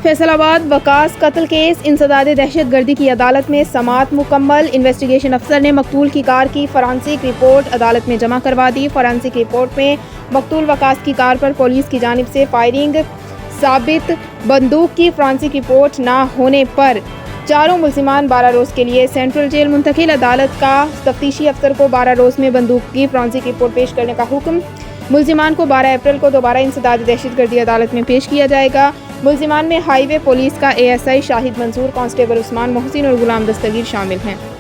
फैसलाबाद वकास कत्ल केस इंसदाद दहशतगर्दी की अदालत में समाअत मुकम्मल। इन्वेस्टिगेशन अफसर ने मकतूल की कार की फॉरेंसिक रिपोर्ट अदालत में जमा करवा दी। फॉरेंसिक रिपोर्ट में मकतूल वकास की कार पर पुलिस की जानिब से फायरिंग साबित। बंदूक की फॉरेंसिक रिपोर्ट ना होने पर चारों मुल्जिमान 12 रोज़ के लिए सेंट्रल जेल मुंतकिल। अदालत का तफ्तीशी अफसर को 12 रोज़ में बंदूक की फॉरेंसिक रिपोर्ट पेश करने का हुक्म। मुल्जिमान को 12 अप्रैल को दोबारा इंसदाद दहशतगर्दी अदालत में पेश किया जाएगा। मुल्जिमान में हाईवे पुलिस का ASI शाहिद मंसूर, कांस्टेबल उस्मान मोहसिन और गुलाम दस्तगीर शामिल हैं।